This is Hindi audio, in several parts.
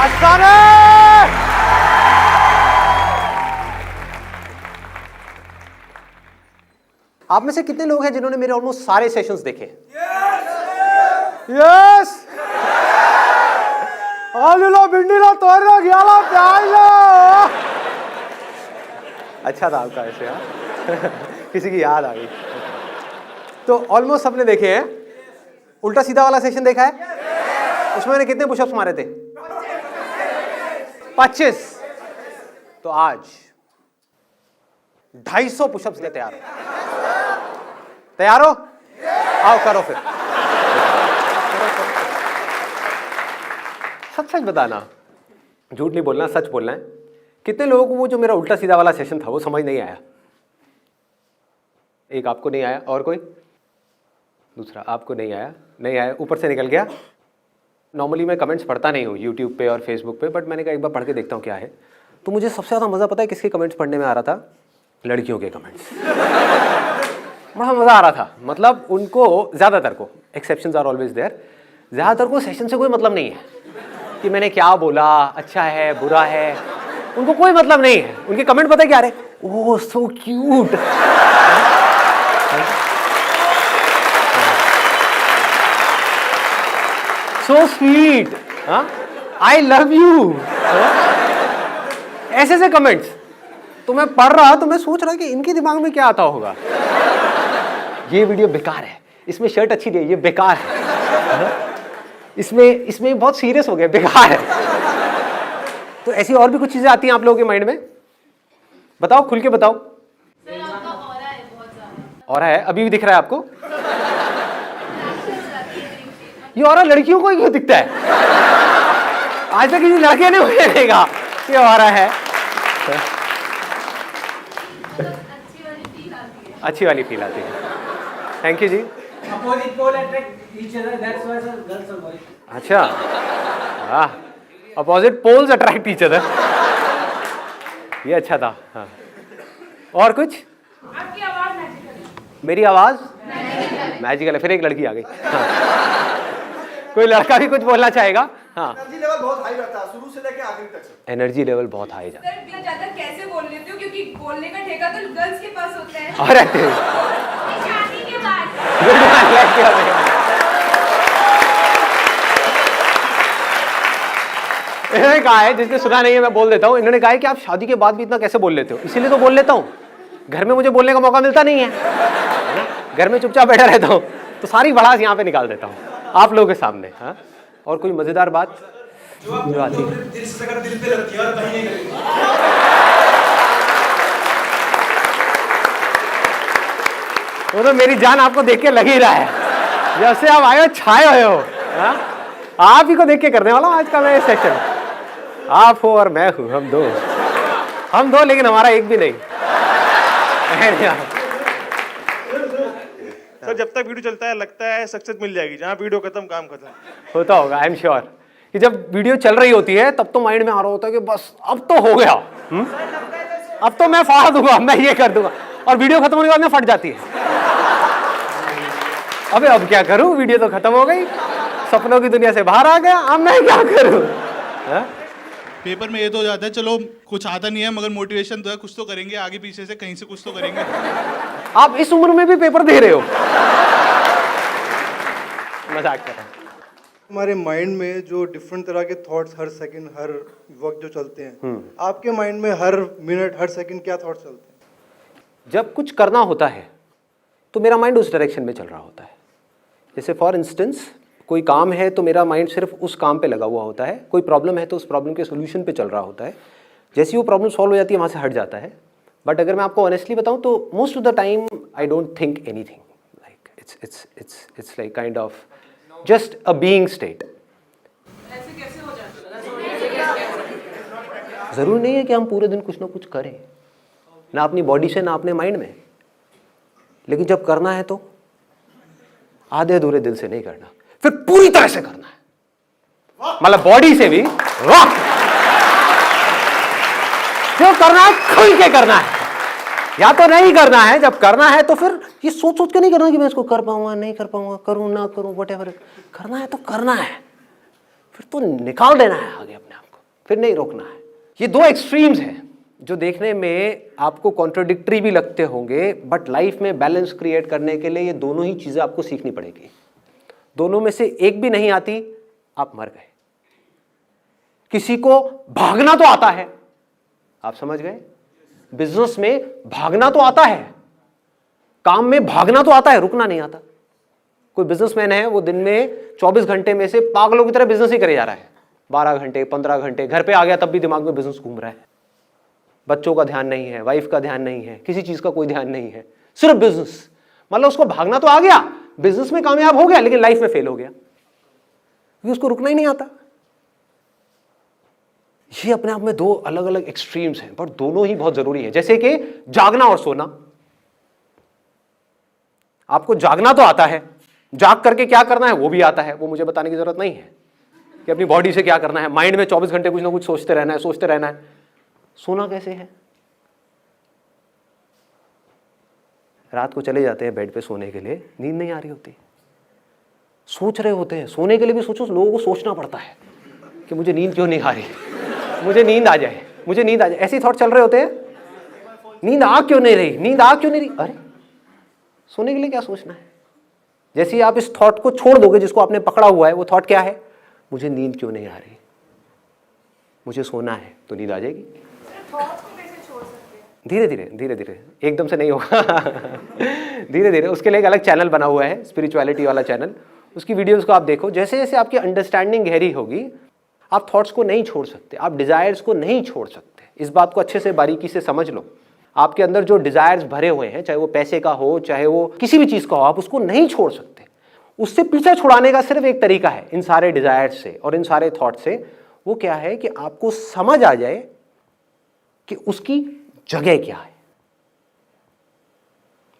मस्ताना! आप में से कितने लोग हैं जिन्होंने मेरे ऑलमोस्ट सारे सेशंस देखे? यस! आलूला भिंडीला तोरला ग्याला प्याजला। अच्छा था आपका ऐसे, हाँ? किसी की याद आ गई। तो ऑलमोस्ट सबने देखे हैं। उल्टा सीधा वाला सेशन देखा है? उसमें मैंने कितने पुशअप्स मारे थे? 25। तो आज 250 पुशअप्स ले तैयार हो? तैयार हो? आओ करो फिर। सच सच बताना, झूठ नहीं बोलना, सच बोलना है। कितने लोगों को वो जो मेरा उल्टा सीधा वाला सेशन था वो समझ नहीं आया? एक आपको नहीं आया, और कोई? दूसरा आपको नहीं आया, नहीं आया, ऊपर से निकल गया। नॉर्मली मैं कमेंट्स पढ़ता नहीं हूँ यूट्यूब पे और फेसबुक पे, बट मैंने कहा एक बार पढ़ के देखता हूँ क्या है। तो मुझे सबसे ज़्यादा मज़ा पता है किसके कमेंट्स पढ़ने में आ रहा था? लड़कियों के कमेंट्स। बड़ा मज़ा आ रहा था। मतलब उनको, ज़्यादातर को, एक्सेप्शंस आर ऑलवेज देयर, ज़्यादातर को सेशन से कोई मतलब नहीं है कि मैंने क्या बोला, अच्छा है बुरा है, उनको कोई मतलब नहीं है। उनके कमेंट पता है क्या रहे? Oh so cute, so sweet, I love you, ऐसे ऐसे कमेंट्स। तो मैं पढ़ रहा, तो मैं सोच रहा कि इनके दिमाग में क्या आता होगा। ये वीडियो बेकार है, इसमें शर्ट अच्छी नहीं है, ये बेकार है, इसमें बहुत सीरियस हो गया, बेकार है। तो ऐसी और भी कुछ चीजें आती हैं आप लोगों के माइंड में? बताओ, खुल के बताओ। सर आपका ऑरा है बहुत ज्यादा। ऑरा है? अभी भी दिख रहा है आपको? ये ऑरा लड़कियों को ही क्यों दिखता है? आज तक किसी लड़के ने मुझे देखा ये ऑरा है। अच्छी वाली फील आती है। Thank you ji. Opposite pole attract each other. That's why sir, girls are boys. अच्छा, हाँ, opposite poles attract each other, ये अच्छा था। हाँ, और कुछ? आपकी आवाज मैजिकल है। मेरी आवाज मैजिकल है। फिर एक लड़की आ गई। हाँ। कोई लड़का भी कुछ बोलना चाहेगा? हाँ। एनर्जी लेवल बहुत हाई रहता है शुरू से लेके आखिर तक। एनर्जी लेवल बहुत हाई जाता है। सर इतना ज्यादा कैसे बोल लेते हो? क्योंकि बोलने का ठेका तो गर्ल्स के पास होता है। अरे शादी के बाद इन्होंने कहा है, जिसने सुना नहीं है मैं बोल देता हूँ, इन्होंने कहा है कि आप शादी के बाद भी इतना कैसे बोल लेते हो? इसीलिए तो बोल लेता हूँ, घर में मुझे बोलने का मौका मिलता नहीं है, घर में चुपचाप बैठा रहता हूँ, तो सारी भड़ास यहाँ पे निकाल देता हूँ आप लोगों के सामने। हाँ, और कोई मजेदार बात जो आती है? दिल पे लगती है और कहीं नहीं लगती। वो तो मेरी जान आपको देख के लग ही रहा है, जब से आप आए हो छाए हुए हो। हाँ? आप ही को देख के करने वाला हूँ आज का मैं सेक्शन। आप हो और मैं हूँ, हम दो लेकिन हमारा एक भी नहीं। सर जब तक वीडियो चलता है लगता है सक्सेस मिल जाएगी, जहाँ वीडियो खत्म काम खत्म। होता होगा, आई एम श्योर कि जब वीडियो चल रही होती है तब तो माइंड में आ रहा होता है कि बस अब तो हो गया, अब तो मैं फाड़ दूंगा, मैं ये कर दूंगा, और वीडियो खत्म होने के बाद में फट जाती है। अबे अब क्या करूं, वीडियो तो खत्म हो गई, सपनों की दुनिया से बाहर आ गया, अब मैं क्या करूं? पेपर में ये तो हो जाता है चलो कुछ आता नहीं है मगर मोटिवेशन तो है, कुछ तो करेंगे, आगे पीछे से कहीं से कुछ तो करेंगे। आप इस उम्र में भी पेपर दे रहे हो? मजाक कर रहा हूं। हमारे माइंड में जो डिफरेंट तरह के थॉट्स हर सेकंड हर वक्त जो चलते हैं, आपके माइंड में हर मिनट हर सेकंड क्या थॉट्स चलते हैं? जब कुछ करना होता है तो मेरा माइंड उस डायरेक्शन में चल रहा होता है। जैसे फॉर इंस्टेंस कोई काम है तो मेरा माइंड सिर्फ उस काम पे लगा हुआ होता है, कोई प्रॉब्लम है तो उस प्रॉब्लम के सोल्यूशन पे चल रहा होता है। जैसे ही वो प्रॉब्लम सॉल्व हो जाती है वहाँ से हट जाता है। बट अगर मैं आपको ऑनेस्टली बताऊँ तो most of the time I don't think anything, like it's like kind of just a being state. ऐसे कैसे हो जाता है? ज़रूरी नहीं है कि हम पूरे दिन कुछ ना कुछ करें, ना अपनी बॉडी से ना अपने माइंड में, लेकिन जब करना है तो आधे अधूरे दिल से नहीं करना, फिर पूरी तरह से करना है, मतलब बॉडी से भी। वाह, जो करना है खुल के करना है, या तो नहीं करना है। जब करना है तो फिर ये सोच सोच के नहीं करना कि मैं इसको कर पाऊंगा नहीं कर पाऊंगा, करूं ना करूं, व्हाटएवर। करना है तो करना है, फिर तो निकाल देना है आगे अपने आप को। फिर नहीं रोकना है। ये दो एक्सट्रीम्स हैं जो देखने में आपको कॉन्ट्रोडिक्टरी भी लगते होंगे, बट लाइफ में बैलेंस क्रिएट करने के लिए ये दोनों ही चीजें आपको सीखनी पड़ेगी। दोनों में से एक भी नहीं आती, आप मर गए। किसी को भागना तो आता है, आप समझ गए, बिजनेस में भागना तो आता है, काम में भागना तो आता है, रुकना नहीं आता। कोई बिजनेसमैन है, वो दिन में 24 घंटे में से पागलों की तरह बिजनेस ही करे जा रहा है, 12 घंटे 15 घंटे, घर पे आ गया तब भी दिमाग में बिजनेस घूम रहा है। बच्चों का ध्यान नहीं है, वाइफ का ध्यान नहीं है, किसी चीज का कोई ध्यान नहीं है, सिर्फ बिजनेस। मतलब उसको भागना तो आ गया, बिजनेस में कामयाब हो गया, लेकिन लाइफ में फेल हो गया क्योंकि उसको रुकना ही नहीं आता। ये अपने आप में दो अलग अलग एक्सट्रीम्स हैं, पर दोनों ही बहुत जरूरी है। जैसे कि जागना और सोना। आपको जागना तो आता है, जाग करके क्या करना है वो भी आता है, वो मुझे बताने की जरूरत नहीं है कि अपनी बॉडी से क्या करना है। माइंड में 24 घंटे कुछ ना कुछ सोचते रहना है, सोचते रहना है। सोना कैसे है? रात को चले जाते हैं बेड पे सोने के लिए, नींद नहीं आ रही होती, सोच रहे होते हैं। सोने के लिए भी सोचो, लोगों को सोचना पड़ता है कि मुझे नींद क्यों नहीं आ रही, मुझे नींद आ जाए, मुझे नींद आ जाए, ऐसे थॉट चल रहे होते हैं। नींद आ क्यों नहीं रही, नींद आ क्यों नहीं रही? अरे सोने के लिए क्या सोचना है? जैसे ही आप इस थॉट को छोड़ दोगे जिसको आपने पकड़ा हुआ है, वो थॉट क्या है? मुझे नींद क्यों नहीं आ रही, मुझे सोना है, तो नींद आ जाएगी। थॉट्स को कैसे छोड़ सकते हैं? धीरे धीरे धीरे धीरे, एकदम से नहीं होगा। धीरे धीरे। उसके लिए एक अलग चैनल बना हुआ है, स्पिरिचुअलिटी वाला चैनल, उसकी वीडियोस को आप देखो। जैसे जैसे आपकी अंडरस्टैंडिंग गहरी होगी, आप थॉट्स को नहीं छोड़ सकते, आप डिजायर्स को नहीं छोड़ सकते। इस बात को अच्छे से बारीकी से समझ लो। आपके अंदर जो डिजायर्स भरे हुए हैं, चाहे वो पैसे का हो, चाहे वो किसी भी चीज का हो, आप उसको नहीं छोड़ सकते। उससे पीछा छुड़ाने का सिर्फ एक तरीका है, इन सारे डिजायर्स से और इन सारे थॉट से। वो क्या है कि आपको समझ आ जाए कि उसकी जगह क्या है,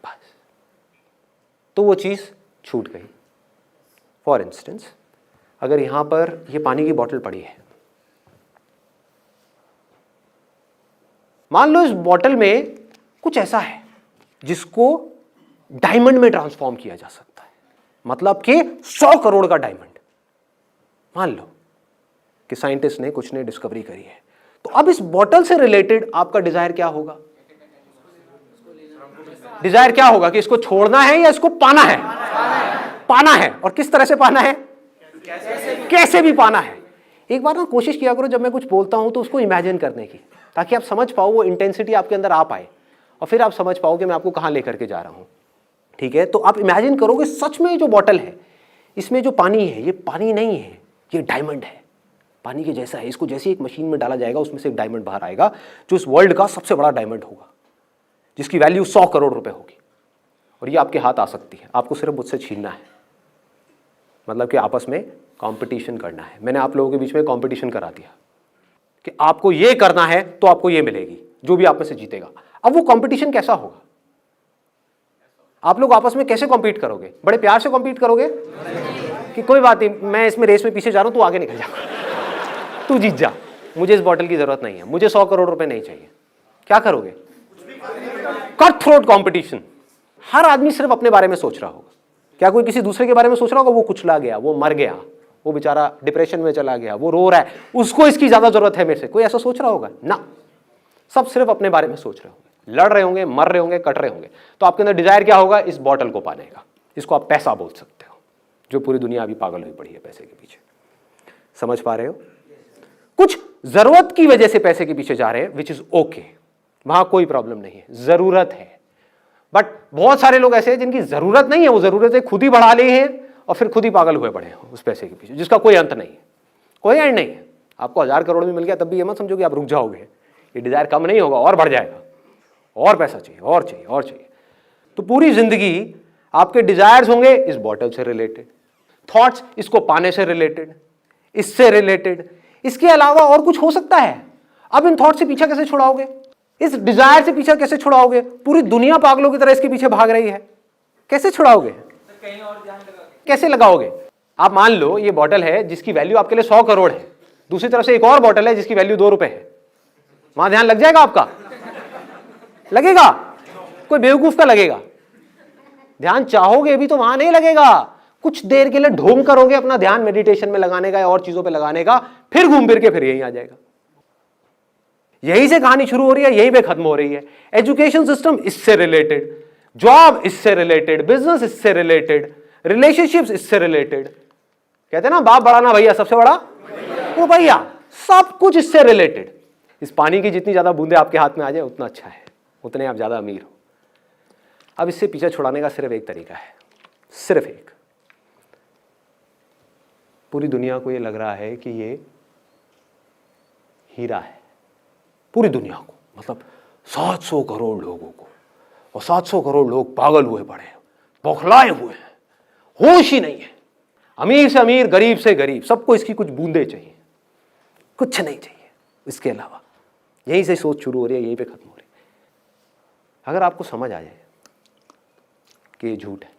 बस, तो वो चीज छूट गई। फॉर इंस्टेंस, अगर यहां पर ये पानी की बोतल पड़ी है, मान लो इस बोतल में कुछ ऐसा है जिसको डायमंड में ट्रांसफॉर्म किया जा सकता है, मतलब कि 100 करोड़ का डायमंड। मान लो कि साइंटिस्ट ने कुछ ने डिस्कवरी करी है, तो अब इस बोतल से रिलेटेड आपका डिजायर क्या होगा? डिजायर क्या होगा कि इसको छोड़ना है या इसको पाना है? पाना है। और किस तरह से पाना है? कैसे भी पाना है। एक बार ना कोशिश किया करो जब मैं कुछ बोलता हूं तो उसको इमेजिन करने की, ताकि आप समझ पाओ, वो इंटेंसिटी आपके अंदर आ पाए, और फिर आप समझ पाओ कि मैं आपको कहां लेकर के जा रहा हूं। ठीक है, तो आप इमेजिन करोगे सच में जो बोतल है, इसमें जो पानी है, ये पानी नहीं है, ये डायमंड है, पानी के जैसा है। इसको जैसे एक मशीन में डाला जाएगा, उसमें से एक डायमंड बाहर आएगा, जो इस वर्ल्ड का सबसे बड़ा डायमंड होगा, जिसकी वैल्यू 100 करोड़ रुपए होगी। और ये आपके हाथ आ सकती है, आपको सिर्फ मुझसे छीनना है। मतलब कि आपस में कंपटीशन करना है। मैंने आप लोगों के बीच में कंपटीशन करा दिया कि आपको ये करना है तो आपको ये मिलेगी, जो भी आप में से जीतेगा। अब वो कंपटीशन कैसा होगा? आप लोग आपस में कैसे कॉम्पीट करोगे? बड़े प्यार से कॉम्पीट करोगे कि कोई बात नहीं, मैं इसमें रेस में पीछे जा रहा हूं, तू आगे निकल जा, तू जीत जा, मुझे इस बॉटल की जरूरत नहीं है, मुझे 100 करोड़ रुपए नहीं चाहिए। क्या करोगे? Cut throat competition. हर आदमी सिर्फ अपने बारे में सोच रहा होगा। क्या कोई किसी दूसरे के बारे में सोच रहा होगा? वो कुचला गया, वो मर गया, वो बेचारा डिप्रेशन में चला गया, वो रो रहा है, उसको इसकी ज्यादा जरूरत है मेरे से, कोई ऐसा सोच रहा होगा? ना, सब सिर्फ अपने बारे में सोच रहे होंगे, लड़ रहे होंगे, मर रहे होंगे, कट रहे होंगे। तो आपके अंदर डिजायर क्या होगा? इस बॉटल को पाने का। इसको आप पैसा बोल सकते हो, जो पूरी दुनिया अभी पागल हुई पड़ी है पैसे के पीछे। समझ पा रहे हो? कुछ जरूरत की वजह से पैसे के पीछे जा रहे हैं, विच इज ओके, वहां कोई प्रॉब्लम नहीं है, जरूरत है। बट बहुत सारे लोग ऐसे हैं जिनकी जरूरत नहीं है, वो जरूरतें खुद ही बढ़ा ली हैं और फिर खुद ही पागल हुए पड़े हैं उस पैसे के पीछे, जिसका कोई अंत नहीं है, कोई एंड नहीं है। आपको 1000 करोड़ भी मिल गया तब भी ये मत समझो कि आप रुक जाओगे, ये डिजायर कम नहीं होगा, और बढ़ जाएगा, और पैसा चाहिए, और चाहिए, और चाहिए। तो पूरी जिंदगी आपके डिजायर्स होंगे इस बॉटल से रिलेटेड, थॉट्स इसको पाने से रिलेटेड, इससे रिलेटेड, इसके अलावा और कुछ हो सकता है। अब इन थॉट से पीछा कैसे छुड़ाओगे? इस डिजायर से पीछा कैसे छुड़ाओगे? पूरी दुनिया पागलों की तरह इसके पीछे भाग रही है, कैसे छुड़ाओगे? कहीं और ध्यान लगा कैसे लगाओगे? आप मान लो ये बॉटल है जिसकी वैल्यू आपके लिए 100 करोड़ है, दूसरी तरफ से एक और बॉटल है जिसकी वैल्यू 2 रुपए है, वहां ध्यान लग जाएगा आपका? लगेगा? कोई बेवकूफ का लगेगा। ध्यान चाहोगे भी तो वहां नहीं लगेगा, कुछ देर के लिए ढोंग करोगे अपना ध्यान मेडिटेशन में लगाने का या और चीजों पे लगाने का, फिर घूम फिर के फिर यहीं आ जाएगा। यहीं से कहानी शुरू हो रही है, यहीं पे खत्म हो रही है। एजुकेशन सिस्टम इससे रिलेटेड, जॉब इससे रिलेटेड, बिजनेस इससे रिलेटेड, रिलेशनशिप्स इससे रिलेटेड। कहते हैं ना बाप बड़ा ना भैया, सबसे बड़ा वो भैया, सब कुछ इससे रिलेटेड। इस पानी की जितनी ज्यादा बूंदे आपके हाथ में आ जाए उतना अच्छा है, उतने आप ज्यादा अमीर हो। अब इससे पीछा छुड़ाने का सिर्फ एक तरीका है, सिर्फ एक। पूरी दुनिया को ये लग रहा है कि ये हीरा है, पूरी दुनिया को, मतलब 700 करोड़ लोगों को, और 700 करोड़ लोग पागल हुए पड़े हैं, बौखलाए हुए हैं, होश ही नहीं है। अमीर से अमीर, गरीब से गरीब, सबको इसकी कुछ बूंदे चाहिए, कुछ नहीं चाहिए इसके अलावा। यहीं से सोच शुरू हो रही है, यहीं पे खत्म हो रही है। अगर आपको समझ आ जाए कि ये झूठ है,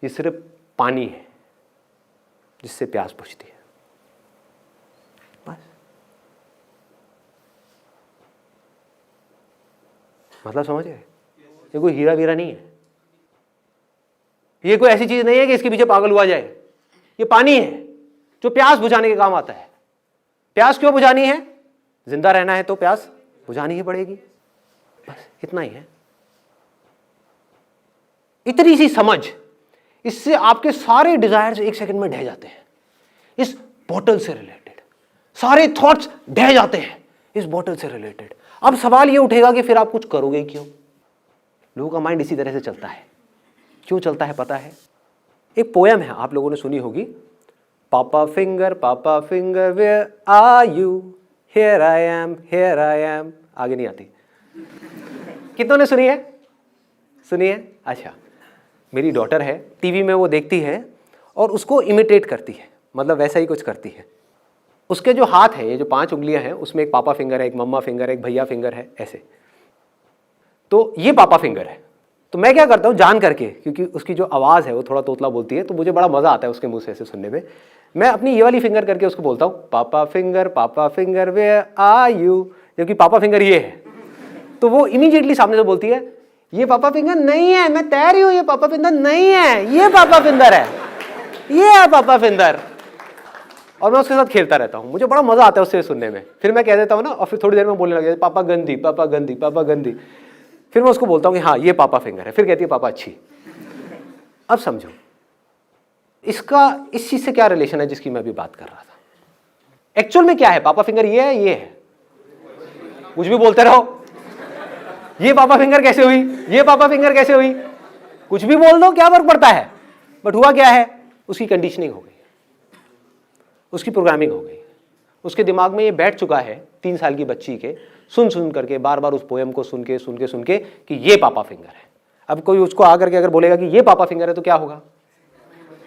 ये सिर्फ पानी है जिससे प्यास बुझती है, बस। मतलब समझ गए? ये कोई हीरा वीरा नहीं है, ये कोई ऐसी चीज नहीं है कि इसके पीछे पागल हुआ जाए। ये पानी है जो प्यास बुझाने के काम आता है। प्यास क्यों बुझानी है? जिंदा रहना है तो प्यास बुझानी ही पड़ेगी, बस इतना ही है। इतनी सी समझ, इससे आपके सारे डिजायर्स एक सेकंड में ढह जाते हैं। इस बोतल से रिलेटेड सारे थॉट्स ढह जाते हैं, इस बोतल से रिलेटेड। अब सवाल ये उठेगा कि फिर आप कुछ करोगे क्यों? लोगों का माइंड इसी तरह से चलता है। क्यों चलता है पता है? एक पोयम है, आप लोगों ने सुनी होगी, papa finger where are you, here I am. आगे नहीं आती। कितनों ने सुनी है? सुनी है? अच्छा, मेरी डॉटर है, टीवी में वो देखती है और उसको इमिटेट करती है, मतलब वैसा ही कुछ करती है। उसके जो हाथ है, ये जो 5 उंगलियां हैं, उसमें एक पापा फिंगर है, एक मम्मा फिंगर है, एक भैया फिंगर है, ऐसे। तो ये पापा फिंगर है। तो मैं क्या करता हूँ जान करके, क्योंकि उसकी जो आवाज़ है वो थोड़ा तोतला बोलती है, तो मुझे बड़ा मज़ा आता है उसके मुंह से ऐसे सुनने में। मैं अपनी ये वाली फिंगर करके उसको बोलता हूँ, पापा फिंगर वेयर आर यू, जबकि पापा फिंगर ये है। तो वो इमीडिएटली सामने से बोलती है, ये पापा फिंगर नहीं है, मैं तैर रही हूँ, ये पापा फिंगर नहीं है, ये पापा फिंगर है, ये है पापा फिंगर। और मैं उसके साथ खेलता रहता हूँ, मुझे बड़ा मजा आता है उससे सुनने में। फिर मैं कह देता हूँ ना, और फिर थोड़ी देर में बोलने लग जाता, पापा गंदी, पापा गंदी, पापा गंदी। फिर मैं उसको बोलता हूँ कि हाँ ये पापा फिंगर है, फिर कहती है पापा अच्छी। अब समझो इसका इस चीज से क्या रिलेशन है जिसकी मैं अभी बात कर रहा था। एक्चुअल में क्या है? पापा फिंगर ये है, ये है, कुछ भी बोलते रहो। ये पापा फिंगर कैसे हुई, ये पापा फिंगर कैसे हुई, कुछ भी बोल दो, क्या फर्क पड़ता है। बट हुआ क्या है, उसकी कंडीशनिंग हो गई, उसकी प्रोग्रामिंग हो गई, उसके दिमाग में ये बैठ चुका है 3 साल की बच्ची के, सुन करके बार बार उस पोएम को सुन के कि ये पापा फिंगर है। अब कोई उसको आकर के अगर बोलेगा कि ये पापा फिंगर है तो क्या होगा?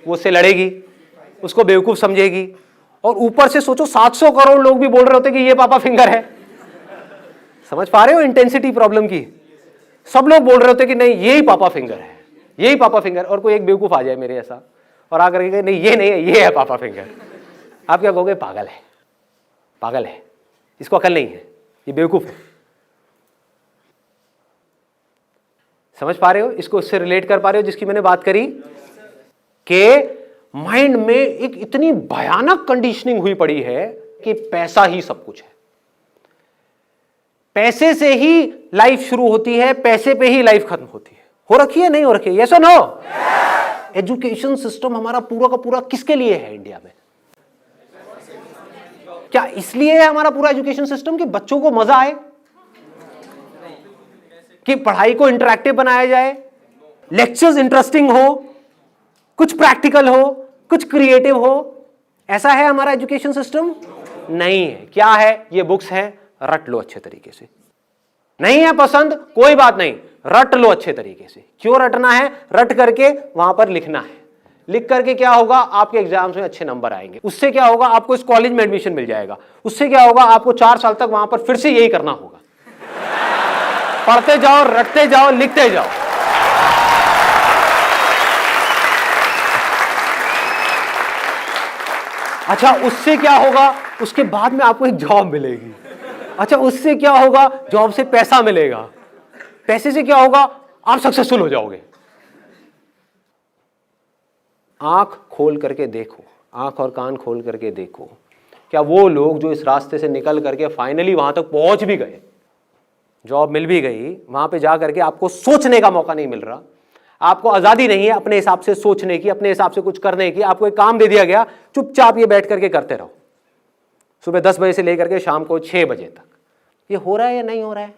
वो उससे लड़ेगी, उसको बेवकूफ समझेगी। और ऊपर से सोचो 700 करोड़ लोग भी बोल रहे होते कि ये पापा फिंगर है। समझ पा रहे हो इंटेंसिटी प्रॉब्लम की? सब लोग बोल रहे होते कि नहीं यही पापा फिंगर है, यही पापा फिंगर। और कोई एक बेवकूफ आ जाए मेरे ऐसा और आकर के नहीं ये नहीं है, ये है पापा फिंगर। आप क्या कहोगे? पागल है, पागल है, इसको अकल नहीं है, ये बेवकूफ है। समझ पा रहे हो? इसको उससे रिलेट कर पा रहे हो जिसकी मैंने बात करी कि माइंड में एक इतनी भयानक कंडीशनिंग हुई पड़ी है कि पैसा ही सब कुछ है, पैसे से ही लाइफ शुरू होती है, पैसे पे ही लाइफ खत्म होती है। हो रखी है, नहीं हो रखी है? यस और नो? एजुकेशन सिस्टम हमारा पूरा का पूरा किसके लिए है इंडिया में? क्या इसलिए है हमारा पूरा एजुकेशन सिस्टम कि बच्चों को मजा आए, कि पढ़ाई को इंटरैक्टिव बनाया जाए, लेक्चर्स इंटरेस्टिंग हो, कुछ प्रैक्टिकल हो, कुछ क्रिएटिव हो? ऐसा है हमारा एजुकेशन सिस्टम? नहीं है। क्या है? ये बुक्स है, रट लो अच्छे तरीके से। नहीं है पसंद, कोई बात नहीं, रट लो अच्छे तरीके से। क्यों रटना है? रट करके वहां पर लिखना है। लिख करके क्या होगा? आपके एग्जाम्स में अच्छे नंबर आएंगे। उससे क्या होगा? आपको इस कॉलेज में एडमिशन मिल जाएगा। उससे क्या होगा? आपको 4 साल तक वहां पर फिर से यही करना होगा, पढ़ते जाओ, रटते जाओ, लिखते जाओ। अच्छा, उससे क्या होगा? उसके बाद में आपको एक जॉब मिलेगी। अच्छा, उससे क्या होगा? जॉब से पैसा मिलेगा। पैसे से क्या होगा? आप सक्सेसफुल हो जाओगे। आंख खोल करके देखो, आंख और कान खोल करके देखो, क्या वो लोग जो इस रास्ते से निकल करके फाइनली वहां तक पहुंच भी गए, जॉब मिल भी गई, वहां पे जा करके आपको सोचने का मौका नहीं मिल रहा, आपको आजादी नहीं है अपने हिसाब से सोचने की, अपने हिसाब से कुछ करने की, आपको एक काम दे दिया गया, चुपचाप ये बैठ करके करते रहो सुबह 10 बजे से लेकर के शाम को 6 बजे तक। ये हो रहा है या नहीं हो रहा है?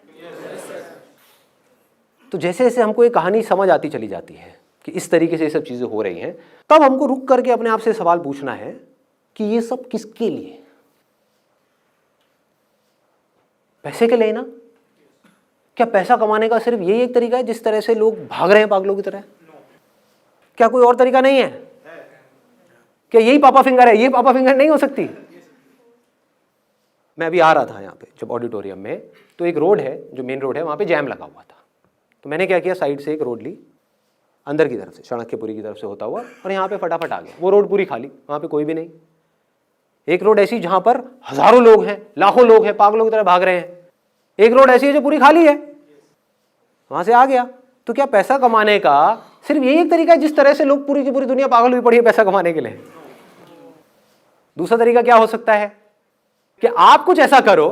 तो जैसे जैसे हमको ये कहानी समझ आती चली जाती है कि इस तरीके से ये सब चीजें हो रही हैं, तब हमको रुक करके अपने आप से सवाल पूछना है कि ये सब किसके लिए? पैसे के लिए ना? क्या पैसा कमाने का सिर्फ यही एक तरीका है जिस तरह से लोग भाग रहे हैं पागलों की तरह? क्या कोई और तरीका नहीं है? क्या यही पापा फिंगर है? ये पापा फिंगर नहीं हो सकती। मैं अभी आ रहा था यहाँ पे जब ऑडिटोरियम में, तो एक रोड है जो मेन रोड है, वहाँ पे जैम लगा हुआ था। तो मैंने क्या किया, साइड से एक रोड ली अंदर की तरफ से, चाणक्यपुरी की तरफ से होता हुआ, और यहाँ पे फटाफट आ गया। वो रोड पूरी खाली, वहाँ पे कोई भी नहीं। एक रोड ऐसी जहाँ पर हजारों लोग हैं, लाखों लोग हैं, पागलों की तरह भाग रहे हैं। एक रोड ऐसी है जो पूरी खाली है, वहाँ से आ गया। तो क्या पैसा कमाने का सिर्फ यही एक तरीका है जिस तरह से लोग पूरी की पूरी दुनिया पागल हुई पड़ी है पैसा कमाने के लिए? दूसरा तरीका क्या हो सकता है कि आप कुछ ऐसा करो,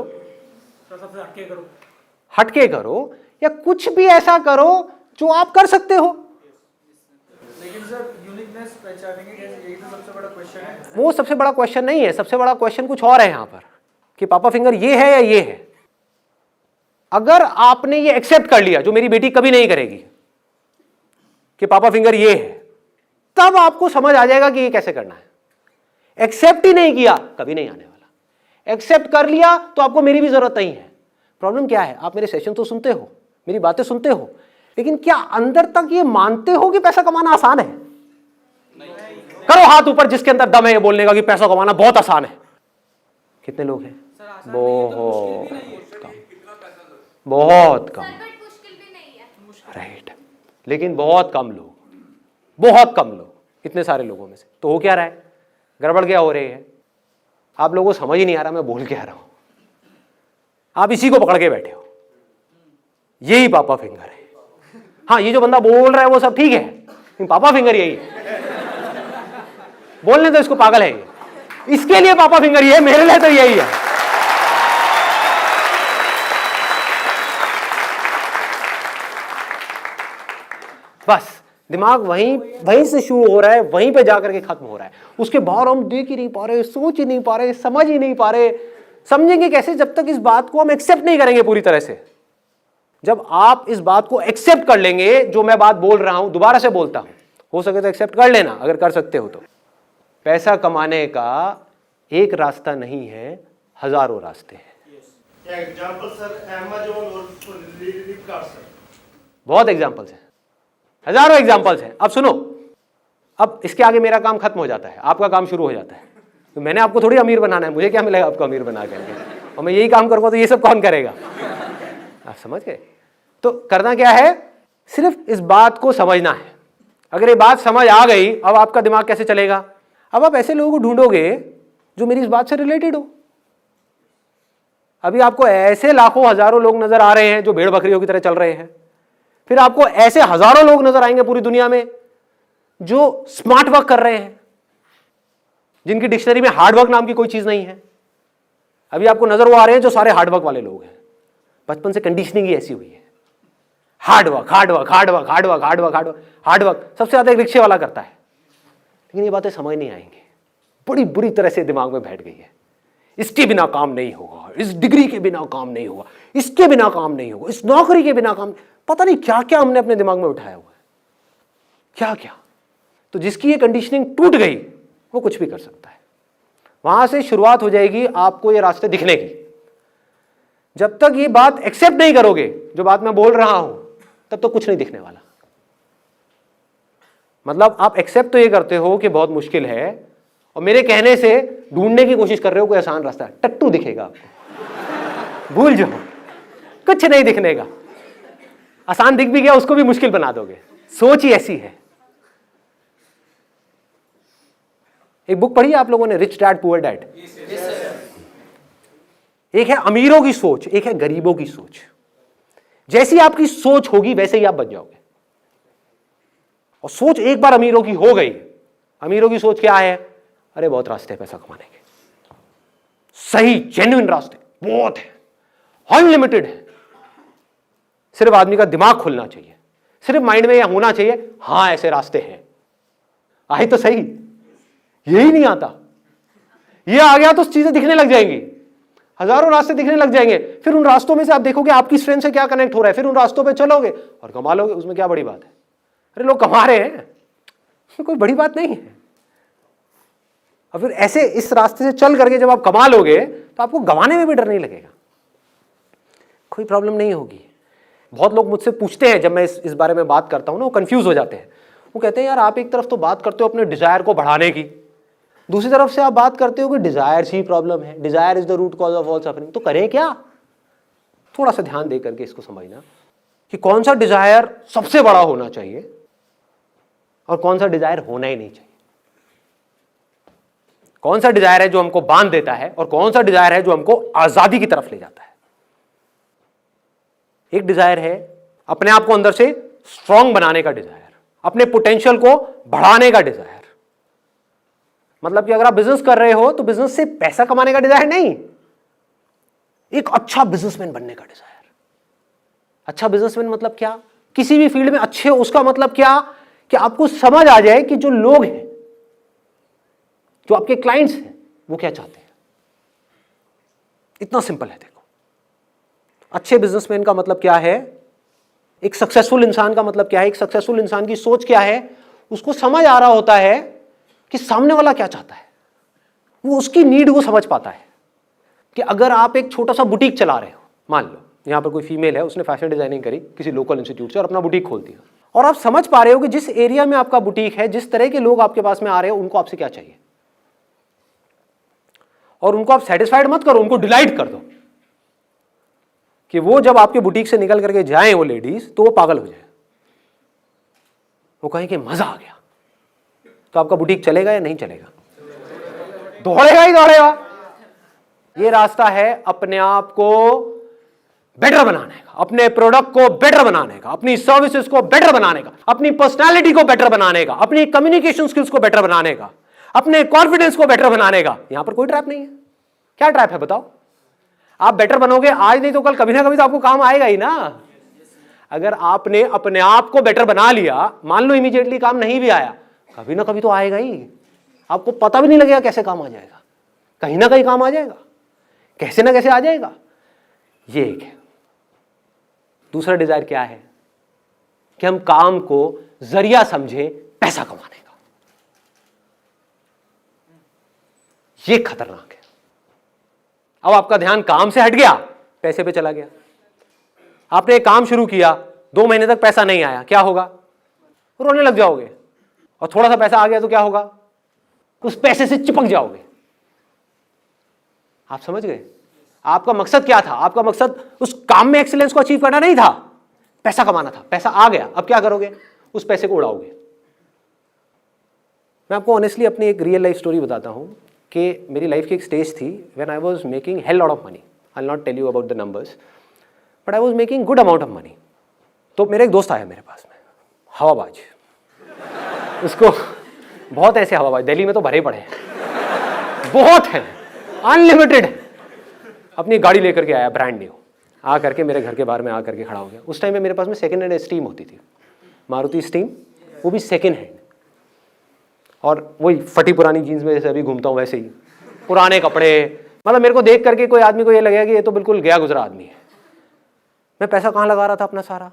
सबसे हटके करो, या कुछ भी ऐसा करो जो आप कर सकते हो। लेकिन सर यूनिकनेस पहचानेंगे कैसे, यही तो सबसे बड़ा क्वेश्चन है। वो सबसे बड़ा क्वेश्चन नहीं है, सबसे बड़ा क्वेश्चन कुछ और है यहाँ पर कि पापा फिंगर ये है या ये है। अगर आपने ये एक्सेप्ट कर लिया, जो मेरी बेटी कभी नहीं करेगी, कि पापा फिंगर ये है, तब आपको समझ आ जाएगा कि ये कैसे करना है। एक्सेप्ट ही नहीं किया, कभी नहीं आने वाला। एक्सेप्ट कर लिया तो आपको मेरी भी जरूरत नहीं है। प्रॉब्लम क्या है, आप मेरे सेशन तो सुनते हो, मेरी बातें सुनते हो, लेकिन क्या अंदर तक ये मानते हो कि पैसा कमाना आसान है? करो हाथ ऊपर जिसके अंदर दम है ये बोलने का कि पैसा कमाना बहुत आसान है। कितने लोग हैं? बहुत कम, बहुत कम। राइट, लेकिन बहुत कम लोग, बहुत कम लोग, इतने सारे लोगों में से। तो हो क्या रहा है? गड़बड़ क्या हो रही है? आप लोगों को समझ ही नहीं आ रहा मैं बोल क्या रहा हूं। आप इसी को पकड़ के बैठे हो, यही पापा फिंगर है। हाँ, ये जो बंदा बोल रहा है वो सब ठीक है, लेकिन पापा फिंगर यही है। बोलने तो इसको पागल है ये, इसके लिए पापा फिंगर ये है, मेरे लिए तो यही है। बस दिमाग वहीं से शुरू हो रहा है, वहीं पे जाकर के खत्म हो रहा है। उसके बाहर हम देख ही नहीं पा रहे, सोच ही नहीं पा रहे, समझ ही नहीं पा रहे। समझेंगे कैसे जब तक इस बात को हम एक्सेप्ट नहीं करेंगे पूरी तरह से। जब आप इस बात को एक्सेप्ट कर लेंगे, जो मैं बात बोल रहा हूं दोबारा से बोलता हूं, हो सके तो एक्सेप्ट कर लेना अगर कर सकते हो तो। पैसा कमाने का एक रास्ता नहीं है, हजारों रास्ते हैं। एग्जांपल सर, अमेज़न और फ्लिपकार्ट सर, बहुत एग्जांपल्स हैं, हजारों एग्जांपल्स हैं। अब सुनो, अब इसके आगे मेरा काम खत्म हो जाता है, आपका काम शुरू हो जाता है। तो मैंने आपको थोड़ी अमीर बनाना है, मुझे क्या मिलेगा आपको अमीर बना करके? और मैं यही काम करूंगा तो ये सब कौन करेगा? आप समझ गए? तो करना क्या है, सिर्फ इस बात को समझना है। अगर ये बात समझ आ गई, अब आपका दिमाग कैसे चलेगा? अब आप ऐसे लोगों को ढूंढोगे जो मेरी इस बात से रिलेटेड हो। अभी आपको ऐसे लाखों हजारों लोग नजर आ रहे हैं जो भेड़ बकरियों की तरह चल रहे हैं, फिर आपको ऐसे हजारों लोग नजर आएंगे पूरी दुनिया में जो स्मार्ट वर्क कर रहे हैं, जिनकी डिक्शनरी में हार्डवर्क नाम की कोई चीज नहीं है। अभी आपको नजर वो आ रहे हैं जो सारे हार्डवर्क वाले लोग हैं। बचपन से कंडीशनिंग ही ऐसी हुई है, hard work hard work hard work hard work hard work hard work hard work. सबसे ज्यादा एक रिक्शे वाला करता है। लेकिन ये बातें समझ नहीं आएंगी, बड़ी बुरी तरह से दिमाग में बैठ गई है। इसके बिना काम नहीं होगा, इस डिग्री के बिना काम नहीं होगा, इसके बिना काम नहीं होगा, इस नौकरी के बिना काम, पता नहीं क्या क्या हमने अपने दिमाग में उठाया हुआ है, क्या क्या। तो जिसकी ये कंडीशनिंग टूट गई वो कुछ भी कर सकता है। वहां से शुरुआत हो जाएगी आपको ये रास्ते दिखने की। जब तक ये बात एक्सेप्ट नहीं करोगे, जो बात मैं बोल रहा हूं, तब तो कुछ नहीं दिखने वाला। मतलब आप एक्सेप्ट तो ये करते हो कि बहुत मुश्किल है, और मेरे कहने से ढूंढने की कोशिश कर रहे हो कोई आसान रास्ता। टट्टू दिखेगा आपको, भूल जाओ, कुछ नहीं दिखने का। आसान दिख भी गया उसको भी मुश्किल बना दोगे। सोच ही ऐसी है। एक बुक पढ़ी है आप लोगों ने, रिच डैड पुअर डैड? एक है अमीरों की सोच, एक है गरीबों की सोच। जैसी आपकी सोच होगी वैसे ही आप बन जाओगे। और सोच एक बार अमीरों की हो गई, अमीरों की सोच क्या है? अरे बहुत रास्ते हैं पैसा कमाने के, सही जेन्युइन रास्ते बहुत है, अनलिमिटेड है। सिर्फ आदमी का दिमाग खुलना चाहिए, सिर्फ माइंड में यह होना चाहिए हां ऐसे रास्ते हैं। आए तो सही, यही नहीं आता। ये आ गया तो चीजें दिखने लग जाएंगी, हजारों रास्ते दिखने लग जाएंगे। फिर उन रास्तों में से आप देखोगे आपकी स्ट्रेंथ से क्या कनेक्ट हो रहा है, फिर उन रास्तों पे चलोगे और कमा लोगे। उसमें क्या बड़ी बात है? अरे लोग कमा रहे हैं, उसमें कोई बड़ी बात नहीं है। और फिर ऐसे इस रास्ते से चल करके जब आप कमा लोगे तो आपको गंवाने में भी डर नहीं लगेगा, कोई प्रॉब्लम नहीं होगी। बहुत लोग मुझसे पूछते हैं, जब मैं इस बारे में बात करता हूं ना, वो कंफ्यूज हो जाते हैं। वो कहते हैं यार आप एक तरफ तो बात करते हो अपने डिजायर को बढ़ाने की, दूसरी तरफ से आप बात करते हो कि डिजायर ही प्रॉब्लम है, desire is the root cause of all suffering. तो करें क्या? थोड़ा सा ध्यान दे करके इसको समझना कि कौन सा डिजायर सबसे बड़ा होना चाहिए और कौन सा डिजायर होना ही नहीं चाहिए। कौन सा डिजायर है जो हमको बांध देता है और कौन सा डिजायर है जो हमको आजादी की तरफ ले जाता है। एक डिजायर है अपने आप को अंदर से स्ट्रांग बनाने का डिजायर, अपने पोटेंशियल को बढ़ाने का डिजायर। मतलब कि अगर आप बिजनेस कर रहे हो तो बिजनेस से पैसा कमाने का डिजायर नहीं, एक अच्छा बिजनेसमैन बनने का डिजायर। अच्छा बिजनेसमैन मतलब क्या? किसी भी फील्ड में अच्छे हो, उसका मतलब क्या कि आपको समझ आ जाए कि जो लोग हैं, जो आपके क्लाइंट्स हैं, वो क्या चाहते हैं। इतना सिंपल है। देखो, अच्छे बिजनेसमैन का मतलब क्या है, एक सक्सेसफुल इंसान का मतलब क्या है, एक सक्सेसफुल इंसान की सोच क्या है, उसको समझ आ रहा होता है कि सामने वाला क्या चाहता है, वो उसकी नीड को समझ पाता है। कि अगर आप एक छोटा सा बुटीक चला रहे हो, मान लो यहां पर कोई फीमेल है, उसने फैशन डिजाइनिंग करी किसी लोकल इंस्टीट्यूट से और अपना बुटीक खोल दिया, और आप समझ पा रहे हो कि जिस एरिया में आपका बुटीक है, जिस तरह के लोग आपके पास में आ रहे हो, उनको आपसे क्या चाहिए, और उनको आप सेटिस्फाइड मत करो, उनको डिलाइट कर दो कि वो जब आपके बुटीक से निकल करके जाएं वो लेडीज, तो वो पागल हो जाए, वो कहें कि मजा आ गया। तो आपका बुटीक चलेगा या नहीं चलेगा? दौड़ेगा ही दौड़ेगा। ये रास्ता है अपने आप को बेटर बनाने का, अपने प्रोडक्ट को बेटर बनाने का, अपनी सर्विसेज को बेटर बनाने का, अपनी पर्सनालिटी को बेटर बनाने का, अपनी कम्युनिकेशन स्किल्स को बेटर बनाने का, अपने कॉन्फिडेंस को बेटर बनाने का। यहां पर कोई ट्रैप नहीं है। क्या ट्रैप है बताओ? आप बेटर बनोगे आज नहीं तो कल, कभी ना कभी तो आपको काम आएगा ही ना। अगर आपने अपने आप को बेटर बना लिया, मान लो इमीडिएटली काम नहीं भी आया, कभी ना कभी तो आएगा ही। आपको पता भी नहीं लगेगा कैसे काम आ जाएगा, कहीं ना कहीं काम आ जाएगा, कैसे ना कैसे आ जाएगा। ये एक है। दूसरा डिजायर क्या है कि हम काम को जरिया समझे पैसा कमाने का। ये खतरनाक है। अब आपका ध्यान काम से हट गया, पैसे पे चला गया। आपने एक काम शुरू किया, 2 महीने तक पैसा नहीं आया, क्या होगा? रोने लग जाओगे। और थोड़ा सा पैसा आ गया तो क्या होगा? उस पैसे से चिपक जाओगे। आप समझ गए? आपका मकसद क्या था? आपका मकसद उस काम में एक्सीलेंस को अचीव करना नहीं था, पैसा कमाना था। पैसा आ गया, अब क्या करोगे? उस पैसे को उड़ाओगे। मैं आपको ऑनेस्टली अपनी एक रियल लाइफ स्टोरी बताता हूं कि मेरी लाइफ की एक स्टेज थी when I was making hell lot of money. I will not tell you about the numbers, but I was making good amount of money. तो मेरा एक दोस्त आया मेरे पास में, हवाबाज। उसको बहुत ऐसे हवाबाज दिल्ली में तो भरे पड़े हैं, बहुत हैं, अनलिमिटेड। अपनी गाड़ी लेकर के आया ब्रांड न्यू, आ करके मेरे घर के बाहर में आ करके खड़ा हो गया। उस टाइम में मेरे पास में सेकंड हैंड स्टीम होती थी, मारुति स्टीम, वो भी सेकंड हैंड, और वही फटी पुरानी जीन्स में जैसे अभी घूमता हूँ वैसे ही, पुराने कपड़े। मतलब मेरे को देख करके कोई आदमी को ये लगेगा कि ये तो बिल्कुल गया गुजरा आदमी है। मैं पैसा कहाँ लगा रहा था अपना? सारा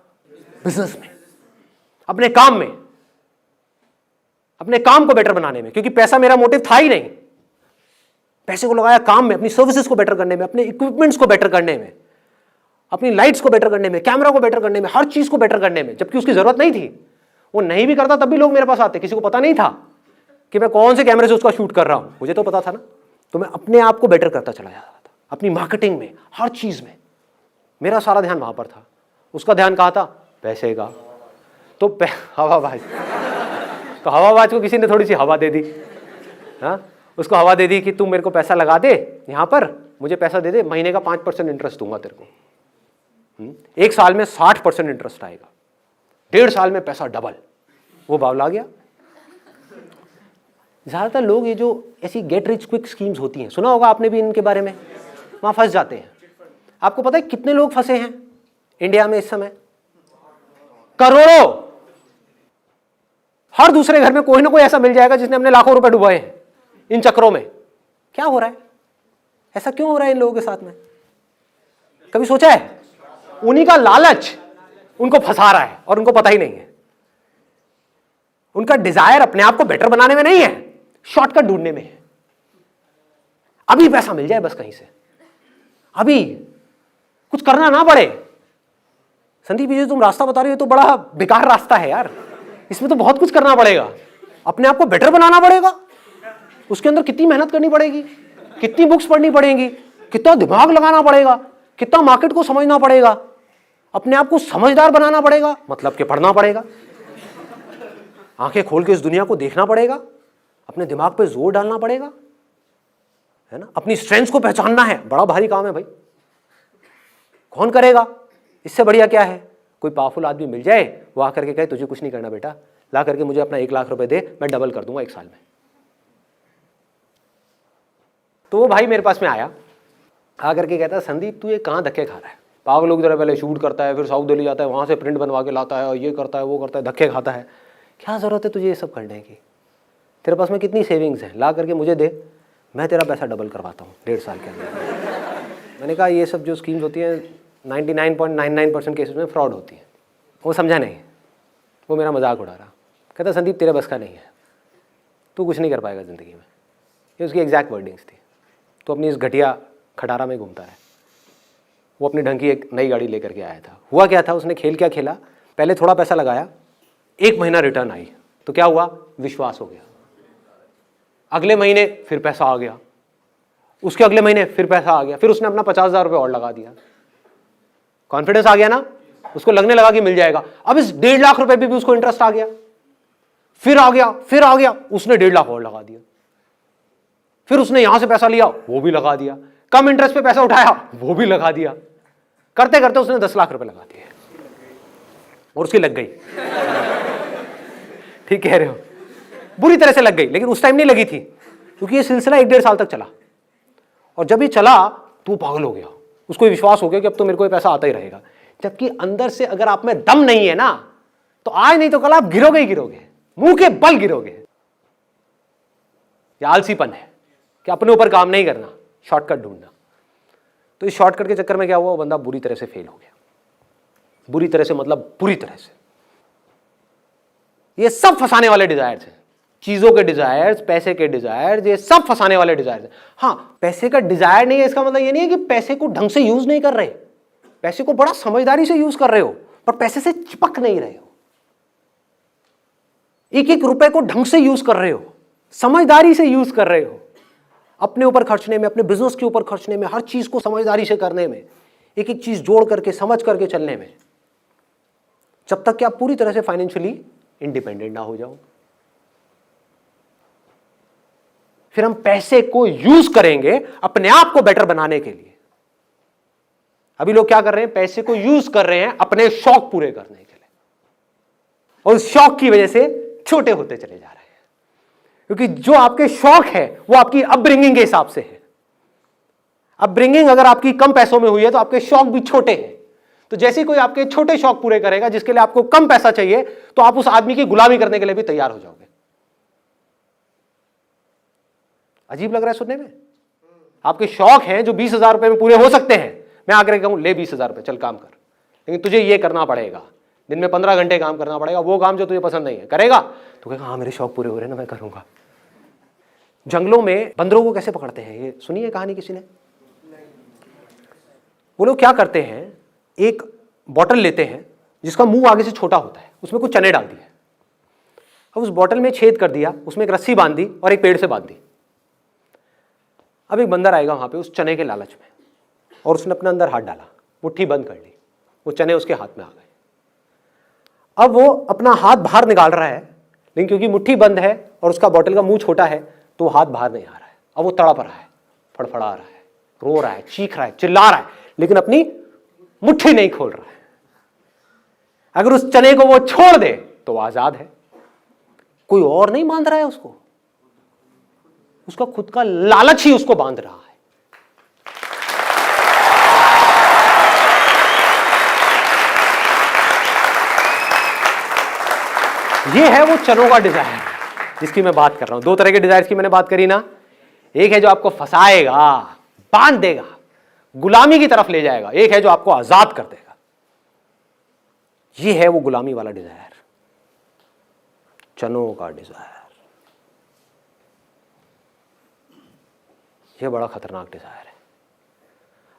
बिजनेस में, अपने काम में, अपने काम को बेटर बनाने में, क्योंकि पैसा मेरा मोटिव था ही नहीं। पैसे को लगाया काम में, अपनी सर्विसेज को बेटर करने में, अपने इक्विपमेंट्स को बेटर करने में, अपनी लाइट्स को बेटर करने में, कैमरा को बेटर करने में, हर चीज को बेटर करने में, जबकि उसकी जरूरत नहीं थी। वो नहीं भी करता तब भी लोग मेरे पास आते, किसी को पता नहीं था कि मैं कौन से कैमरे से उसका शूट कर रहा हूं, मुझे तो पता था ना। तो मैं अपने आप को बेटर करता चला जाता था, अपनी मार्केटिंग में, हर चीज में। मेरा सारा ध्यान वहां पर था, उसका ध्यान कहाँ था? पैसे का। तो हवाबाज, तो हवाबाज को किसी ने थोड़ी सी हवा दे दी। हाँ, उसको हवा दे दी कि तू मेरे को पैसा लगा दे यहां पर, मुझे पैसा दे दे, महीने का 5% इंटरेस्ट दूंगा तेरे को। 1 साल में 60% इंटरेस्ट आएगा, 1.5 साल में पैसा डबल। वो बावला गया। ज़्यादातर लोग ये जो ऐसी गेट रिच क्विक स्कीम्स होती हैं, सुना होगा आपने भी इनके बारे में, वहाँ फंस जाते हैं। आपको पता है कितने लोग फंसे हैं इंडिया में इस समय? करोड़ों। हर दूसरे घर में कोई ना कोई ऐसा मिल जाएगा जिसने अपने लाखों रुपए डुबाए हैं इन चक्रों में। क्या हो रहा है? ऐसा क्यों हो रहा है इन लोगों के साथ में? कभी सोचा है? उन्हीं का लालच उनको फंसा रहा है और उनको पता ही नहीं है। उनका डिजायर अपने आप को बेटर बनाने में नहीं है, शॉर्टकट ढूंढने में है। अभी पैसा मिल जाए बस कहीं से, अभी कुछ करना ना पड़े। संदीप जी तुम रास्ता बता रही हो तो बड़ा बेकार रास्ता है यार, इसमें तो बहुत कुछ करना पड़ेगा, अपने आप को बेटर बनाना पड़ेगा, उसके अंदर कितनी मेहनत करनी पड़ेगी, कितनी बुक्स पढ़नी पड़ेगी, कितना दिमाग लगाना पड़ेगा, कितना मार्केट को समझना पड़ेगा, अपने आप को समझदार बनाना पड़ेगा, मतलब कि पढ़ना पड़ेगा, आंखें खोल के इस दुनिया को देखना पड़ेगा, अपने दिमाग पे जोर डालना पड़ेगा, है ना, अपनी स्ट्रेंथ्स को पहचानना है। बड़ा भारी काम है भाई, कौन करेगा? इससे बढ़िया क्या है, कोई पावरफुल आदमी मिल जाए, वो आकर के कहे तुझे कुछ नहीं करना बेटा, ला करके मुझे अपना 1 लाख रुपए दे, मैं डबल कर दूंगा 1 साल में। तो वो भाई मेरे पास में आया, आकर के कहता संदीप तू ये कहाँ धक्के खा रहा है? पागल लोग जरा पहले शूट करता है, फिर साउथ दिल्ली जाता है, वहाँ से प्रिंट बनवा के लाता है, और ये करता है वो करता है, धक्के खाता है। क्या ज़रूरत है तुझे ये सब करने की? तेरे पास में कितनी सेविंग्स हैं, ला करके मुझे दे, मैं तेरा पैसा डबल करवाता हूँ 1.5 साल के अंदर। मैंने कहा ये सब जो स्कीम्स होती हैं 99.99% केसेस में फ्रॉड होती है। वो समझा नहीं, वो मेरा मजाक उड़ा रहा। कहता संदीप तेरे बस का नहीं है, तू कुछ नहीं कर पाएगा ज़िंदगी में। ये उसकी एग्जैक्ट वर्डिंग्स थी। तो अपनी इस घटिया खटारा में घूमता है। वो अपनी ढंग की एक नई गाड़ी लेकर के आया था। हुआ क्या था, उसने खेल क्या खेला, पहले थोड़ा पैसा लगाया, 1 महीना रिटर्न आई तो क्या हुआ, विश्वास हो गया। अगले महीने फिर पैसा आ गया, उसके अगले महीने फिर पैसा आ गया, फिर उसने अपना 50,000 रुपये और लगा दिया। कॉन्फिडेंस आ गया ना, उसको लगने लगा कि मिल जाएगा। अब इस 1.5 लाख रुपए भी उसको इंटरेस्ट आ गया, फिर आ गया, फिर आ गया, उसने 1.5 लाख और लगा दिया। फिर उसने यहां से पैसा लिया, वो भी लगा दिया, कम इंटरेस्ट पे पैसा उठाया, वो भी लगा दिया। करते करते उसने 10 लाख रुपए लगा दिए और उसकी लग गई। ठीक कह रहे हो, बुरी तरह से लग गई, लेकिन उस टाइम नहीं लगी थी क्योंकि ये सिलसिला 1-1.5 साल तक चला। और जब ये चला तो वो पागल हो गया, उसको विश्वास हो गया कि अब तो मेरे को ये पैसा आता ही रहेगा। जबकि अंदर से अगर आप में दम नहीं है ना, तो आज नहीं तो कल आप गिरोगे ही गिरोगे, मुंह के बल गिरोगे। ये आलसीपन है कि अपने ऊपर काम नहीं करना, शॉर्टकट ढूंढना। तो इस शॉर्टकट के चक्कर में क्या हुआ, वो बंदा बुरी तरह से फेल हो गया। बुरी तरह से मतलब बुरी तरह से। ये सब फंसाने वाले डिजायर्स हैं, चीजों के डिजायर्स, पैसे के डिजायर्स, ये सब फंसाने वाले डिजायर्स हैं। हाँ, पैसे का डिजायर नहीं है इसका मतलब ये नहीं है कि पैसे को ढंग से यूज नहीं कर रहे, पैसे को बड़ा समझदारी से यूज कर रहे हो, पर पैसे से चिपक नहीं रहे हो। 1-1 रुपए को ढंग से यूज कर रहे हो, समझदारी से यूज कर रहे हो, अपने ऊपर खर्चने में, अपने बिजनेस के ऊपर खर्चने में, हर चीज को समझदारी से करने में, 1-1 चीज जोड़ करके समझ करके चलने में, जब तक कि आप पूरी तरह से फाइनेंशियली इंडिपेंडेंट ना हो जाओ। फिर हम पैसे को यूज करेंगे अपने आप को बेटर बनाने के लिए। अभी लोग क्या कर रहे हैं, पैसे को यूज कर रहे हैं अपने शौक पूरे करने के लिए, और उस शौक की वजह से छोटे होते चले जा रहे हैं। क्योंकि जो आपके शौक है वो आपकी अपब्रिंगिंग के हिसाब से है। अपब्रिंगिंग अगर आपकी कम पैसों में हुई है तो आपके शौक भी छोटे हैं। तो जैसे कोई आपके छोटे शौक पूरे करेगा जिसके लिए आपको कम पैसा चाहिए, तो आप उस आदमी की गुलामी करने के लिए भी तैयार हो जाओगे। अजीब लग रहा है सुनने में? आपके शौक हैं जो 20,000 रुपए में पूरे हो सकते हैं, मैं आकर कहूं ले 20,000 रुपए, चल काम कर, लेकिन तुझे ये करना पड़ेगा, दिन में 15 घंटे काम करना पड़ेगा, वो काम जो तुझे पसंद नहीं है करेगा, तो कहेगा हाँ मेरे शौक पूरे हो रहे हैं ना, मैं करूंगा। जंगलों में बंदरों को कैसे पकड़ते हैं, ये सुनी है कहानी किसी ने? वो लोग क्या करते हैं, एक बॉटल लेते हैं जिसका मुंह आगे से छोटा होता है, उसमें कुछ चने डाल दिए, अब उस बॉटल में छेद कर दिया, उसमें एक रस्सी बांध दी और एक पेड़ से बांध दी। अब एक बंदर आएगा वहां पे उस चने के लालच में, और उसने अपने अंदर हाथ डाला, मुट्ठी बंद कर ली, वो चने उसके हाथ में आ गए। अब वो अपना हाथ बाहर निकाल रहा है, लेकिन क्योंकि मुट्ठी बंद है और उसका बॉटल का मुंह छोटा है तो वो हाथ बाहर नहीं आ रहा है। अब वो तड़प रहा है, फड़फड़ा रहा है, रो रहा है, चीख रहा है, चिल्ला रहा है, लेकिन अपनी मुट्ठी नहीं खोल रहा है। अगर उस चने को वो छोड़ दे तो वो आजाद है, कोई और नहीं बांध रहा है उसको, उसका खुद का लालच ही उसको बांध रहा है। ये है वो चनों का डिजायर जिसकी मैं बात कर रहा हूं। दो तरह के डिजायर की मैंने बात करी ना, एक है जो आपको फंसाएगा, बांध देगा, गुलामी की तरफ ले जाएगा, एक है जो आपको आजाद कर देगा। ये है वो गुलामी वाला डिजायर, चनों का डिजायर। ये बड़ा खतरनाक डिजायर है।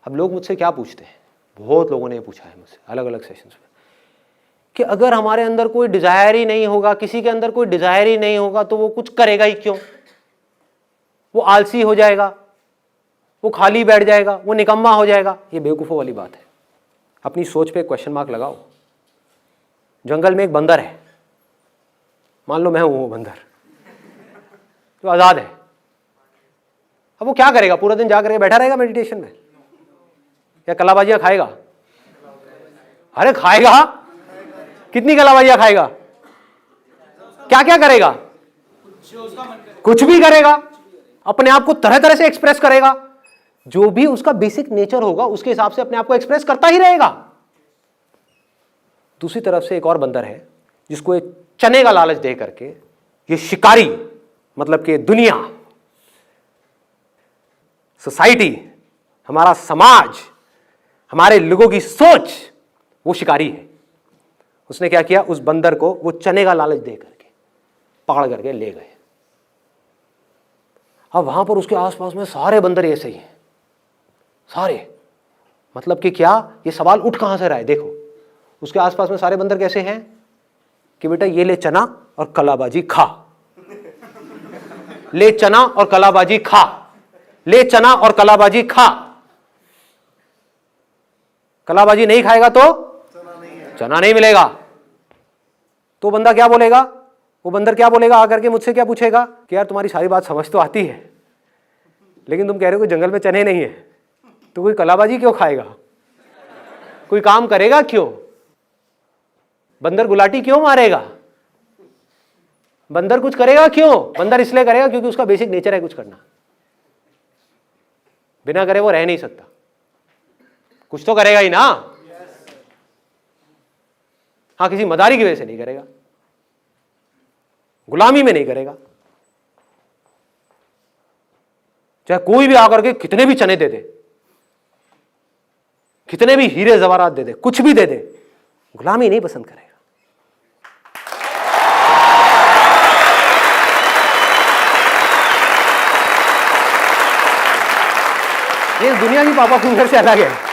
अब लोग मुझसे क्या पूछते हैं, बहुत लोगों ने ये पूछा है मुझसे अलग अलग सेशंस में, कि अगर हमारे अंदर कोई डिजायर ही नहीं होगा, किसी के अंदर कोई डिजायर ही नहीं होगा, तो वो कुछ करेगा ही क्यों? वो आलसी हो जाएगा, वो खाली बैठ जाएगा, वो निकम्मा हो जाएगा। ये बेवकूफ़ों वाली बात है। अपनी सोच पे क्वेश्चन मार्क लगाओ। जंगल में एक बंदर है, मान लो मैं हूं वो बंदर जो आजाद है। अब वो क्या करेगा? पूरा दिन जा करके बैठा रहेगा मेडिटेशन में, या कलाबाजियां खाएगा? अरे खाएगा, कितनी कलाबाजियां खाएगा? क्या क्या करेगा? कुछ भी करेगा, अपने आप को तरह तरह से एक्सप्रेस करेगा। जो भी उसका बेसिक नेचर होगा उसके हिसाब से अपने आप को एक्सप्रेस करता ही रहेगा। दूसरी तरफ से एक और बंदर है जिसको एक चने का लालच दे करके ये शिकारी, मतलब कि दुनिया, सोसाइटी, हमारा समाज, हमारे लोगों की सोच, वो शिकारी है। उसने क्या किया? उस बंदर को वो चने का लालच दे करके पकड़ करके ले गए। अब वहां पर उसके आसपास में सारे बंदर ऐसे ही हैं, सारे। मतलब कि क्या? ये सवाल उठ कहां से रहा है? देखो, उसके आसपास में सारे बंदर कैसे हैं कि बेटा ये ले चना और कलाबाजी खा, ले चना और कलाबाजी खा, ले चना और कलाबाजी खा। कलाबाजी नहीं खाएगा तो चना नहीं मिलेगा। तो बंदा क्या बोलेगा? वो बंदर क्या बोलेगा? आकर के मुझसे क्या पूछेगा कि यार तुम्हारी सारी बात समझ तो आती है, लेकिन तुम कह रहे हो कि जंगल में चने नहीं है, तो कोई कलाबाजी क्यों खाएगा? कोई काम करेगा क्यों? बंदर गुलाटी क्यों मारेगा? बंदर कुछ करेगा क्यों? बंदर इसलिए करेगा क्योंकि उसका बेसिक नेचर है कुछ करना। बिना करे वो रह नहीं सकता, कुछ तो करेगा ही ना। हाँ, किसी मदारी की वजह से नहीं करेगा, गुलामी में नहीं करेगा। चाहे कोई भी आकर के कितने भी चने दे दे, कितने भी हीरे जवाहरात दे दे, कुछ भी दे दे, गुलामी नहीं पसंद करेगा। ये दुनिया की पापा फिंगर से अलग है।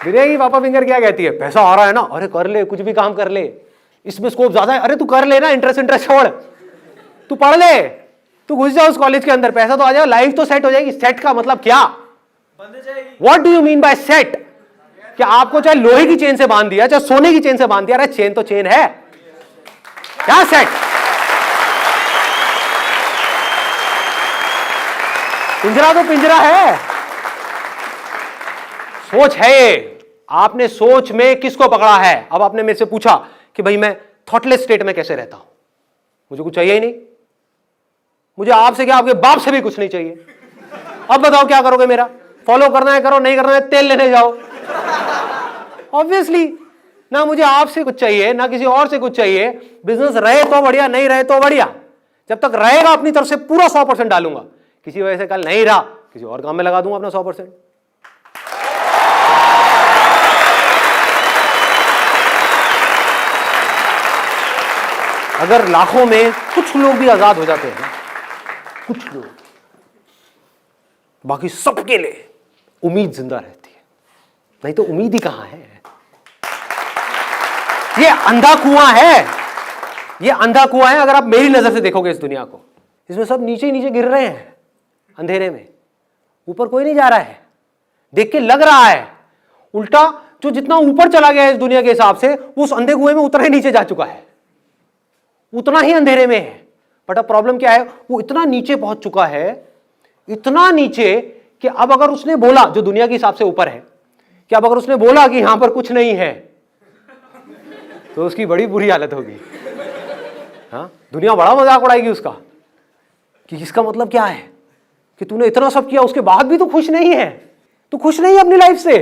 दुनिया की पापा फिंगर क्या कहती है? पैसा आ रहा है ना, अरे कर ले, कुछ भी काम कर ले, इसमें स्कोप ज्यादा है, अरे तू कर ले ना, इंटरेस्ट छोड़, तू पढ़ ले, तू घुस जा उस कॉलेज के अंदर, पैसा तो आ जाएगा, लाइफ तो सेट हो जाएगी। सेट का मतलब क्या? What do you mean by set? क्या आपको चाहे लोहे की चेन से बांध दिया, चाहे सोने की चेन से बांध दिया, अरे चेन तो चेन है, क्या सेट? पिंजरा तो पिंजरा है, सोच है ये। आपने सोच में किसको पकड़ा है? अब आपने मेरे से पूछा कि भाई मैं थॉटलेस स्टेट में कैसे रहता हूं, मुझे कुछ चाहिए ही नहीं, मुझे आपसे क्या, आपके बाप से भी कुछ नहीं चाहिए। अब बताओ क्या करोगे? मेरा फॉलो करना है करो, नहीं करना है तेल लेने जाओ। ऑब्वियसली ना मुझे आपसे कुछ चाहिए ना किसी और से कुछ चाहिए। बिजनेस रहे तो बढ़िया, नहीं रहे तो बढ़िया। जब तक रहेगा अपनी तरफ से पूरा 100% डालूंगा, किसी वजह से कल नहीं रहा किसी और काम में लगा दूंगा अपना 100%। अगर लाखों में कुछ लोग भी आजाद हो जाते हैं, कुछ लोग, बाकी सबके लिए उम्मीद जिंदा रहती है। नहीं तो उम्मीद ही कहां है? ये अंधा कुआं है, ये अंधा कुआं है। अगर आप मेरी नजर से देखोगे इस दुनिया को, इसमें सब नीचे नीचे गिर रहे हैं अंधेरे में, ऊपर कोई नहीं जा रहा है। देख के लग रहा है उल्टा जो जितना ऊपर चला गया है इस दुनिया के हिसाब से, वो उस अंधे कुएं में उतना ही नीचे जा चुका है, उतना ही अंधेरे में है। बट अब प्रॉब्लम क्या है? वो इतना नीचे पहुंच चुका है, इतना नीचे कि अब अगर उसने बोला, जो दुनिया के हिसाब से ऊपर है, कि अब अगर उसने बोला कि यहां पर कुछ नहीं है, तो उसकी बड़ी बुरी हालत होगी। हाँ, दुनिया बड़ा मजाक उड़ाएगी उसका। कि इसका मतलब क्या है कि तूने इतना सब किया उसके बाद भी तू खुश नहीं है, तू खुश नहीं है अपनी लाइफ से,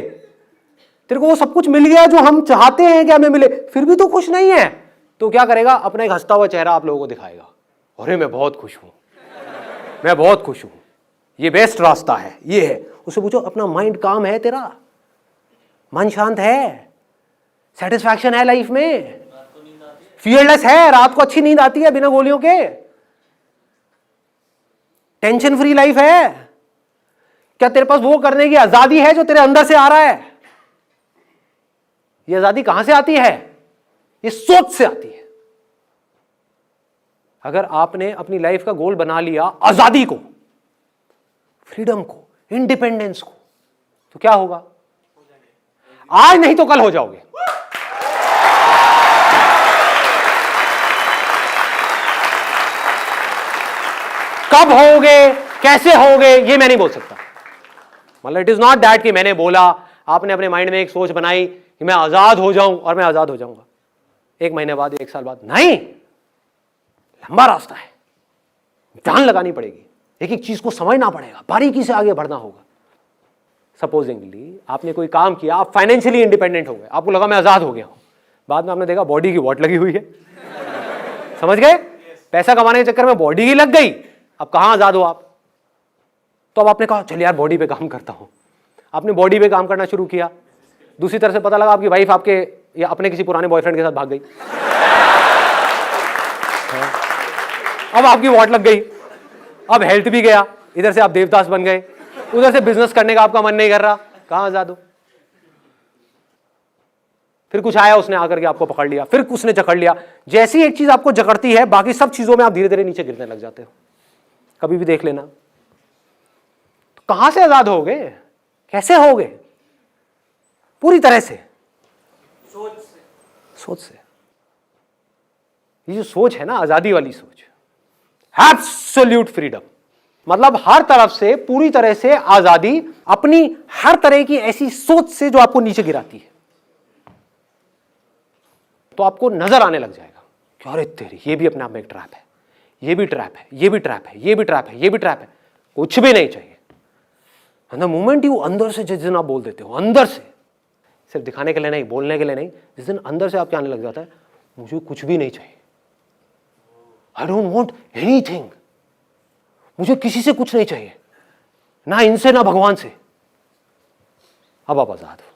तेरे को वो सब कुछ मिल गया जो हम चाहते हैं कि हमें मिले, फिर भी तू खुश नहीं है, तो क्या करेगा? अपना एक हंसता हुआ चेहरा आप लोगों को दिखाएगा, अरे मैं बहुत खुश हूं, मैं बहुत खुश हूं, ये बेस्ट रास्ता है, ये है। उससे पूछो अपना माइंड काम है, तेरा मन शांत है, सेटिस्फैक्शन है लाइफ में, फियरलेस है, रात को अच्छी नींद आती है बिना गोलियों के, टेंशन फ्री लाइफ है, क्या तेरे पास वो करने की आजादी है जो तेरे अंदर से आ रहा है? ये आजादी कहां से आती है? ये सोच से आती है। अगर आपने अपनी लाइफ का गोल बना लिया आजादी को, फ्रीडम को, इंडिपेंडेंस को, तो क्या होगा? आज नहीं तो कल हो जाओगे। कब होगे, कैसे होगे, ये मैं नहीं बोल सकता। मतलब इट इज नॉट दैट कि मैंने बोला, आपने अपने माइंड में एक सोच बनाई कि मैं आजाद हो जाऊं और मैं आजाद हो जाऊंगा 1 महीने बाद, 1 साल बाद, नहीं। लंबा रास्ता है, जान लगानी पड़ेगी, एक एक चीज को समझना पड़ेगा, बारीकी से आगे बढ़ना होगा। सपोजिंगली आपने कोई काम किया, आप फाइनेंशियली इंडिपेंडेंट हो गए, आपको लगा मैं आजाद हो गया हूं, बाद में आपने देखा बॉडी की वॉट लगी हुई है, समझ गए? पैसा कमाने के चक्कर में बॉडी की लग गई, अब कहां आजाद हो आप? तो अब आपने कहा चल यार बॉडी पे काम करता हूं, आपने बॉडी पे काम करना शुरू किया, दूसरी तरफ से पता लगा आपकी वाइफ आपके या अपने किसी पुराने बॉयफ्रेंड के साथ भाग गई, अब आपकी वॉट लग गई, अब हेल्थ भी गया, इधर से आप देवदास बन गए, उधर से बिजनेस करने का आपका मन नहीं कर रहा, कहां आजाद हो? फिर कुछ आया, उसने आकर के आपको पकड़ लिया, फिर उसने जकड़ लिया। जैसी एक चीज आपको जकड़ती है, बाकी सब चीजों में आप धीरे धीरे नीचे गिरने लग जाते हो। कभी भी देख लेना, तो कहां से आजाद होगे, कैसे होगे? पूरी तरह से सोच से। ये जो सोच है ना, आजादी वाली सोच, एब्सोल्यूट फ्रीडम, मतलब हर तरफ से पूरी तरह से आजादी, अपनी हर तरह की ऐसी सोच से जो आपको नीचे गिराती है। तो आपको नजर आने लग जाएगा कि अरे तेरी, ये भी अपने आप में एक ट्रैप है, ये भी ट्रैप है, ये भी ट्रैप है, ये भी ट्रैप है, ये भी ट्रैप है, कुछ भी नहीं चाहिए। एंड द मोमेंट यू अंदर से जिस दिन आप बोल देते हो, अंदर से, सिर्फ दिखाने के लिए नहीं, बोलने के लिए नहीं, जिस दिन अंदर से आपके आने लग जाता है मुझे कुछ भी नहीं चाहिए, आई डोंट वांट एनीथिंग, मुझे किसी से कुछ नहीं चाहिए, ना इनसे ना भगवान से, अब आप आजाद हो।